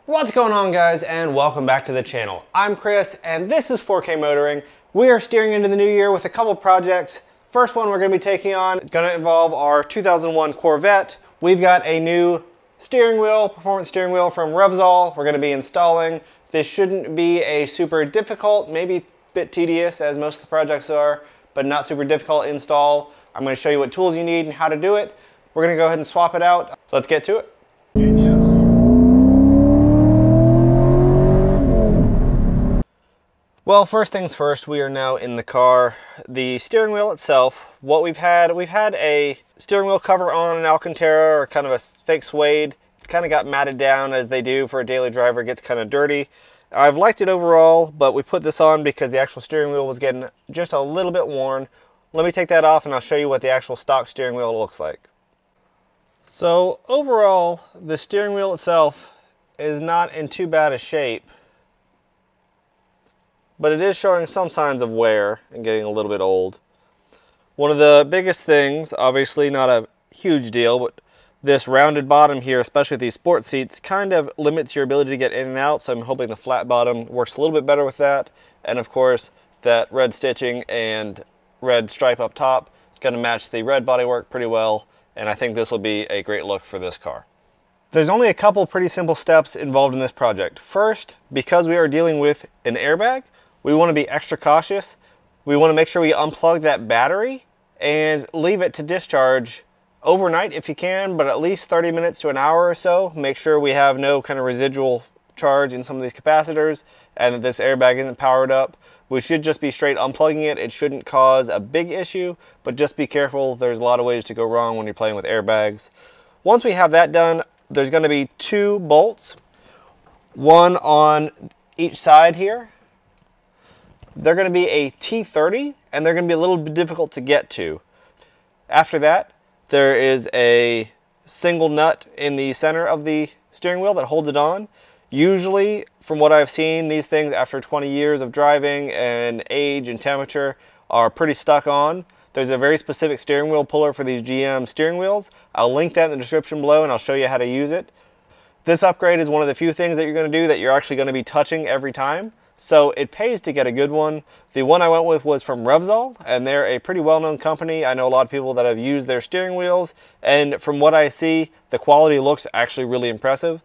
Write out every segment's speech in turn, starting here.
What's going on, guys, and welcome back to the channel. I'm Chris and this is 4K Motoring. We are steering into the new year with a couple projects. First one we're going to be taking on is going to involve our 2001 Corvette. We've got a new steering wheel, performance steering wheel from Revesol we're going to be installing. This shouldn't be a super difficult, maybe a bit tedious as most of the projects are, but not super difficult install. I'm going to show you what tools you need and how to do it. We're going to go ahead and swap it out. Let's get to it. Well, first things first, we are now in the car. The steering wheel itself, we've had a steering wheel cover on an Alcantara or kind of a fake suede. It's kind of got matted down as they do for a daily driver. It gets kind of dirty. I've liked it overall, but we put this on because the actual steering wheel was getting just a little bit worn. Let me take that off and I'll show you what the actual stock steering wheel looks like. So overall, the steering wheel itself is not in too bad a shape, but it is showing some signs of wear and getting a little bit old. One of the biggest things, obviously not a huge deal, but this rounded bottom here, especially with these sports seats, kind of limits your ability to get in and out, so I'm hoping the flat bottom works a little bit better with that. And of course, that red stitching and red stripe up top is going to match the red bodywork pretty well, and I think this will be a great look for this car. There's only a couple pretty simple steps involved in this project. First, because we are dealing with an airbag, we want to be extra cautious. We want to make sure we unplug that battery and leave it to discharge overnight if you can, but at least 30 minutes to an hour or so. Make sure we have no kind of residual charge in some of these capacitors and that this airbag isn't powered up. We should just be straight unplugging it. It shouldn't cause a big issue, but just be careful. There's a lot of ways to go wrong when you're playing with airbags. Once we have that done, there's going to be two bolts, one on each side here. They're going to be a T30 and they're going to be a little bit difficult to get to. After that, there is a single nut in the center of the steering wheel that holds it on. Usually, from what I've seen, these things after 20 years of driving and age and temperature are pretty stuck on. There's a very specific steering wheel puller for these GM steering wheels. I'll link that in the description below and I'll show you how to use it. This upgrade is one of the few things that you're going to do that you're actually going to be touching every time. So it pays to get a good one. The one I went with was from Revesol, and they're a pretty well-known company. I know a lot of people that have used their steering wheels, and from what I see, the quality looks actually really impressive.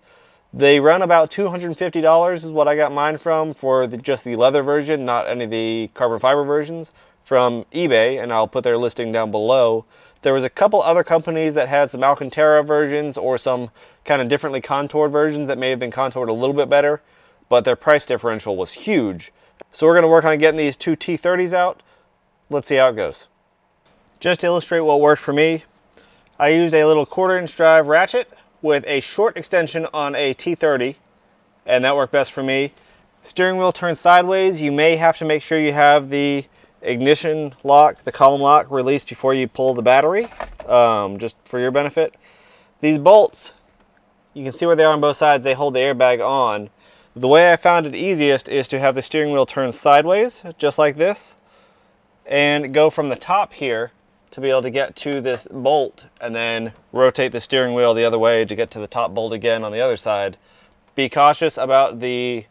They run about $250 is what I got mine from for just the leather version, not any of the carbon fiber versions from eBay, and I'll put their listing down below. There was a couple other companies that had some Alcantara versions or some kind of differently contoured versions that may have been contoured a little bit better, but their price differential was huge. So we're going to work on getting these two T30s out. Let's see how it goes. Just to illustrate what worked for me, I used a little 1/4-inch drive ratchet with a short extension on a T30, and that worked best for me. Steering wheel turns sideways. You may have to make sure you have the ignition lock, the column lock, released before you pull the battery, just for your benefit. These bolts, you can see where they are on both sides. They hold the airbag on. The way I found it easiest is to have the steering wheel turn sideways, just like this, and go from the top here to be able to get to this bolt, and then rotate the steering wheel the other way to get to the top bolt again on the other side. Be cautious about the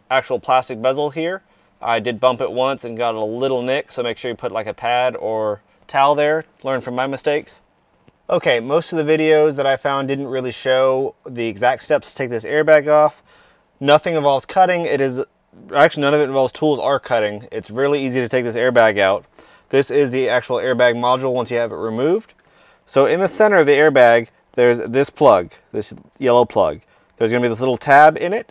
actual plastic bezel here. I did bump it once and got a little nick, so make sure you put like a pad or towel there. Learn from my mistakes. Okay, most of the videos that I found didn't really show the exact steps to take this airbag off. Nothing involves cutting. Actually, none of it involves tools or cutting. It's really easy to take this airbag out. This is the actual airbag module once you have it removed. So in the center of the airbag, there's this plug, this yellow plug. There's going to be this little tab in it.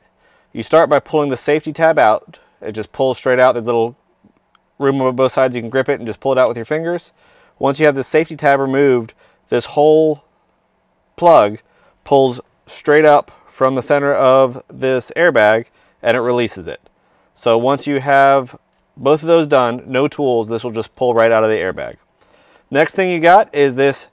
You start by pulling the safety tab out. It just pulls straight out. There's a little room on both sides. You can grip it and just pull it out with your fingers. Once you have the safety tab removed, this whole plug pulls straight up from the center of this airbag and it releases it. So once you have both of those done, no tools, this will just pull right out of the airbag. Next thing you got is this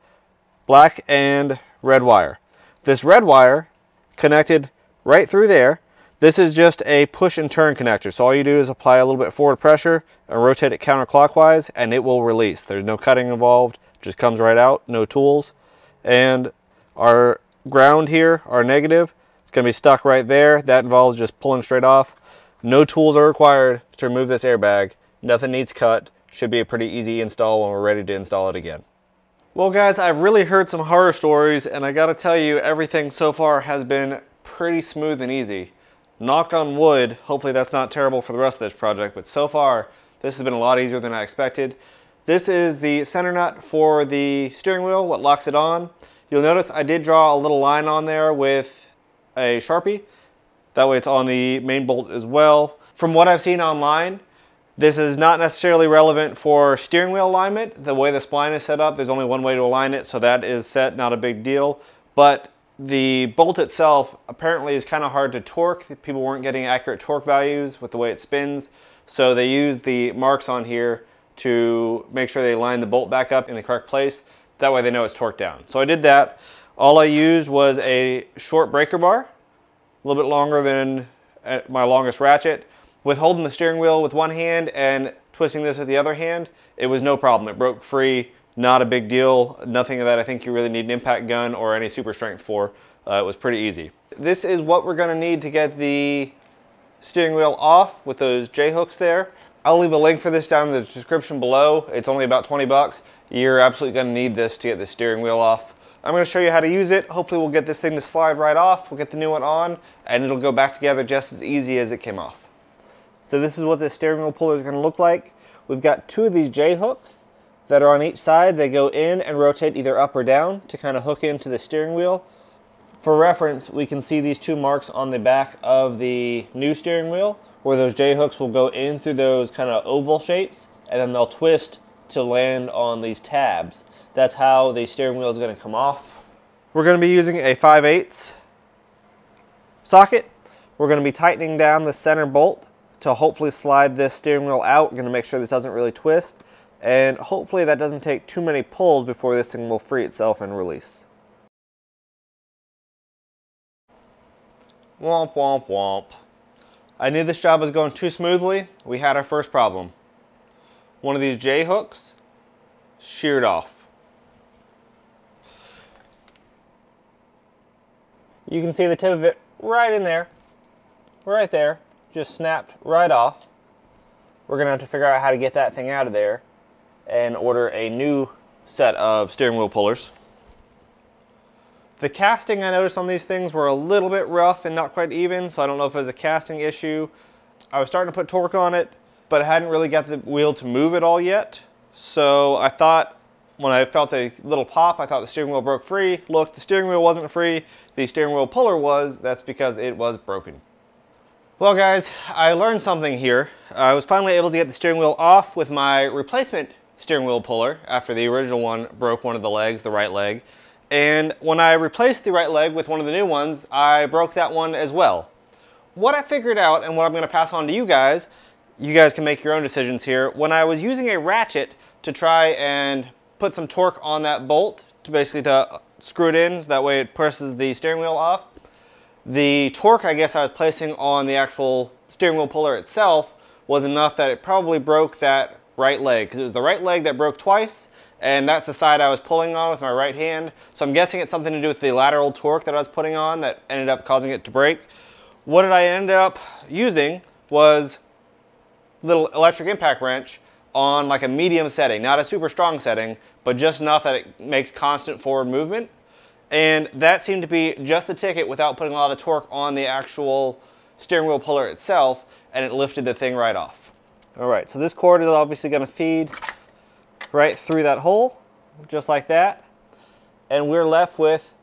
black and red wire. This red wire connected right through there. This is just a push and turn connector. So all you do is apply a little bit of forward pressure and rotate it counterclockwise and it will release. There's no cutting involved, just comes right out, no tools. And our ground here, our negative, going to be stuck right there. That involves just pulling straight off. No tools are required to remove this airbag. Nothing needs cut. Should be a pretty easy install when we're ready to install it again. Well guys, I've really heard some horror stories, and I gotta tell you, everything so far has been pretty smooth and easy. Knock on wood, hopefully that's not terrible for the rest of this project, but so far, this has been a lot easier than I expected. This is the center nut for the steering wheel, what locks it on. You'll notice I did draw a little line on there with a Sharpie. That way it's on the main bolt as well. From what I've seen online, this is not necessarily relevant for steering wheel alignment. The way the spline is set up, there's only one way to align it, so that is set, not a big deal. But the bolt itself apparently is kind of hard to torque. People weren't getting accurate torque values with the way it spins, so they used the marks on here to make sure they line the bolt back up in the correct place. That way they know it's torqued down. So I did that. All I used was a short breaker bar, a little bit longer than my longest ratchet. With holding the steering wheel with one hand and twisting this with the other hand, it was no problem. It broke free, not a big deal. Nothing that I think you really need an impact gun or any super strength for. It was pretty easy. This is what we're gonna need to get the steering wheel off with those J-hooks there. I'll leave a link for this down in the description below. It's only about 20 bucks. You're absolutely gonna need this to get the steering wheel off. I'm gonna show you how to use it. Hopefully we'll get this thing to slide right off. We'll get the new one on and it'll go back together just as easy as it came off. So this is what the steering wheel puller is going to look like. We've got two of these J-hooks that are on each side. They go in and rotate either up or down to kind of hook into the steering wheel. For reference, we can see these two marks on the back of the new steering wheel where those J-hooks will go in through those kind of oval shapes and then they'll twist to land on these tabs. That's how the steering wheel is going to come off. We're going to be using a 5/8 socket. We're going to be tightening down the center bolt to hopefully slide this steering wheel out. We're going to make sure this doesn't really twist, and hopefully that doesn't take too many pulls before this thing will free itself and release. Womp womp womp. I knew this job was going too smoothly. We had our first problem. One of these J-hooks sheared off. You can see the tip of it right in there, right there. Just snapped right off. We're gonna have to figure out how to get that thing out of there and order a new set of steering wheel pullers. The casting I noticed on these things were a little bit rough and not quite even, so I don't know if it was a casting issue. I was starting to put torque on it, but I hadn't really got the wheel to move at all yet. So I thought, when I felt a little pop, I thought the steering wheel broke free. Look, the steering wheel wasn't free. The steering wheel puller was. That's because it was broken. Well guys, I learned something here. I was finally able to get the steering wheel off with my replacement steering wheel puller after the original one broke one of the legs, the right leg. And when I replaced the right leg with one of the new ones, I broke that one as well. What I figured out and what I'm going to pass on to you guys can make your own decisions here. When I was using a ratchet to try and put some torque on that bolt to basically to screw it in, so that way it presses the steering wheel off, the torque I guess I was placing on the actual steering wheel puller itself was enough that it probably broke that right leg, because it was the right leg that broke twice, and that's the side I was pulling on with my right hand. So I'm guessing it's something to do with the lateral torque that I was putting on that ended up causing it to break. What did I end up using was a little electric impact wrench on like a medium setting, not a super strong setting, but just enough that it makes constant forward movement. And that seemed to be just the ticket without putting a lot of torque on the actual steering wheel puller itself, and it lifted the thing right off. All right, so this cord is obviously going to feed right through that hole, just like that. And we're left with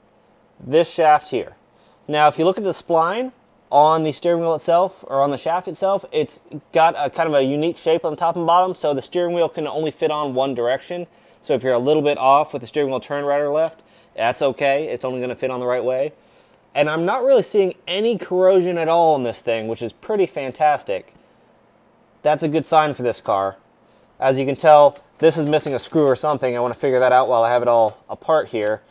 this shaft here. Now, if you look at the spline on the steering wheel itself, or on the shaft itself, it's got a kind of a unique shape on the top and bottom, so the steering wheel can only fit on one direction. So if you're a little bit off with the steering wheel turn right or left, that's okay. It's only going to fit on the right way. And I'm not really seeing any corrosion at all in this thing, which is pretty fantastic. That's a good sign for this car. As you can tell, this is missing a screw or something. I want to figure that out while I have it all apart here.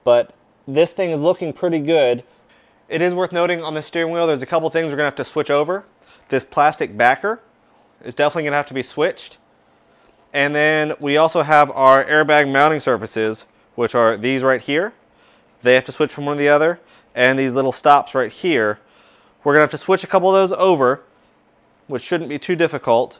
But this thing is looking pretty good. It is worth noting on the steering wheel, there's a couple things we're going to have to switch over. This plastic backer is definitely going to have to be switched. And then we also have our airbag mounting surfaces, which are these right here. They have to switch from one to the other. and these little stops right here. We're going to have to switch a couple of those over, which shouldn't be too difficult,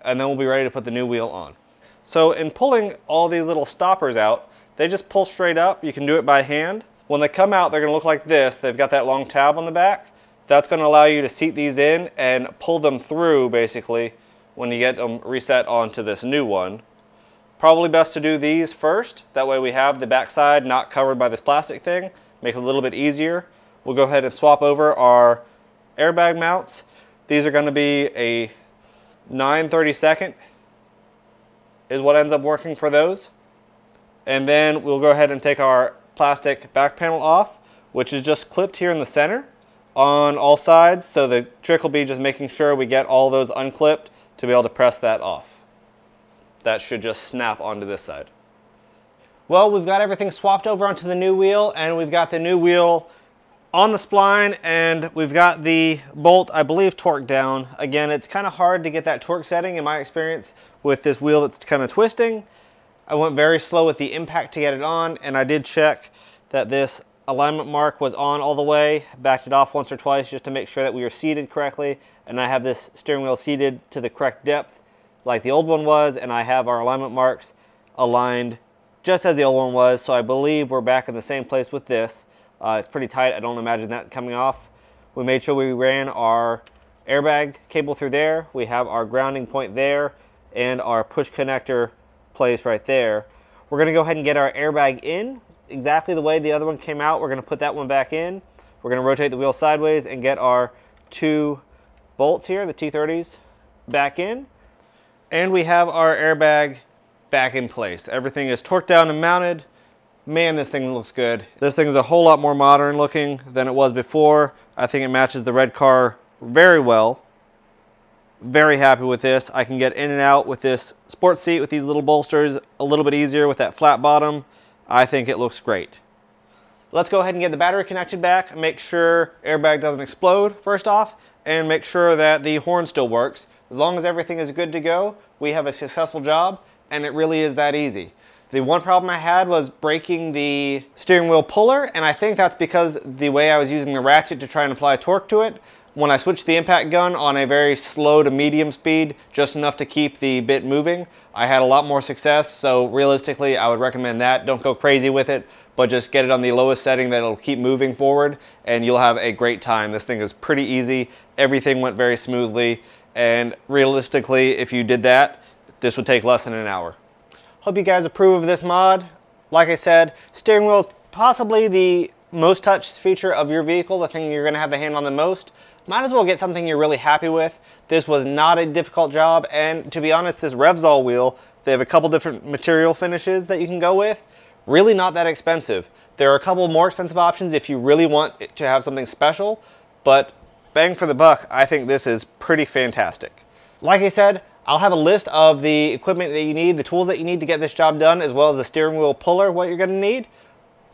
and then we'll be ready to put the new wheel on. So in pulling all these little stoppers out, they just pull straight up. You can do it by hand. When they come out, they're going to look like this. They've got that long tab on the back. That's going to allow you to seat these in and pull them through basically when you get them reset onto this new one. Probably best to do these first. That way we have the backside not covered by this plastic thing. Make it a little bit easier. We'll go ahead and swap over our airbag mounts. These are going to be a 9/32 is what ends up working for those. And then we'll go ahead and take our plastic back panel off, which is just clipped here in the center on all sides. So the trick will be just making sure we get all those unclipped to be able to press that off. That should just snap onto this side. Well, we've got everything swapped over onto the new wheel, and we've got the new wheel on the spline, and we've got the bolt, I believe, torqued down. Again, it's kind of hard to get that torque setting in my experience with this wheel that's kind of twisting. I went very slow with the impact to get it on, and I did check that this alignment mark was on all the way, backed it off once or twice just to make sure that we were seated correctly, and I have this steering wheel seated to the correct depth like the old one was, and I have our alignment marks aligned just as the old one was, so I believe we're back in the same place with this. It's pretty tight. I don't imagine that coming off. We made sure we ran our airbag cable through there. We have our grounding point there and our push connector place right there. We're going to go ahead and get our airbag in exactly the way the other one came out. We're going to put that one back in. We're going to rotate the wheel sideways and get our two bolts here, the T30s, back in. And we have our airbag back in place. Everything is torqued down and mounted. Man, this thing looks good. This thing is a whole lot more modern looking than it was before. I think it matches the red car very well. Very happy with this. I can get in and out with this sports seat with these little bolsters a little bit easier with that flat bottom. I think it looks great. Let's go ahead and get the battery connected back. Make sure airbag doesn't explode first off, and make sure that the horn still works. As long as everything is good to go, we have a successful job, and it really is that easy. The one problem I had was breaking the steering wheel puller, and I think that's because the way I was using the ratchet to try and apply torque to it. When I switched the impact gun on a very slow to medium speed, just enough to keep the bit moving, I had a lot more success. So realistically, I would recommend that. Don't go crazy with it, but just get it on the lowest setting that it'll keep moving forward, and you'll have a great time. This thing is pretty easy. Everything went very smoothly, and realistically, if you did that, this would take less than an hour. Hope you guys approve of this mod. Like I said, steering wheel is possibly the most touched feature of your vehicle, the thing you're going to have the hand on the most. Might as well get something you're really happy with. This was not a difficult job, and to be honest, this Revesol wheel, they have a couple different material finishes that you can go with. Really not that expensive. There are a couple more expensive options if you really want to have something special, but bang for the buck, I think this is pretty fantastic. Like I said, I'll have a list of the equipment that you need, the tools that you need to get this job done, as well as the steering wheel puller, what you're going to need.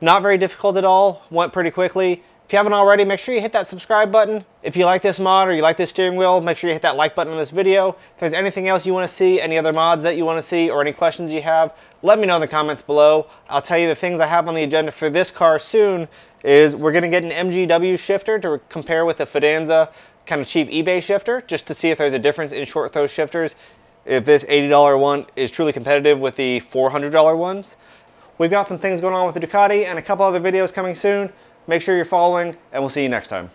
Not very difficult at all, went pretty quickly. If you haven't already, make sure you hit that subscribe button. If you like this mod or you like this steering wheel, make sure you hit that like button on this video. If there's anything else you want to see, any other mods that you want to see, or any questions you have, let me know in the comments below. I'll tell you the things I have on the agenda for this car soon is we're going to get an MGW shifter to compare with the Fidanza kind of cheap eBay shifter, just to see if there's a difference in short throw shifters, if this $80 one is truly competitive with the $400 ones. We've got some things going on with the Ducati and a couple other videos coming soon. Make sure you're following, and we'll see you next time.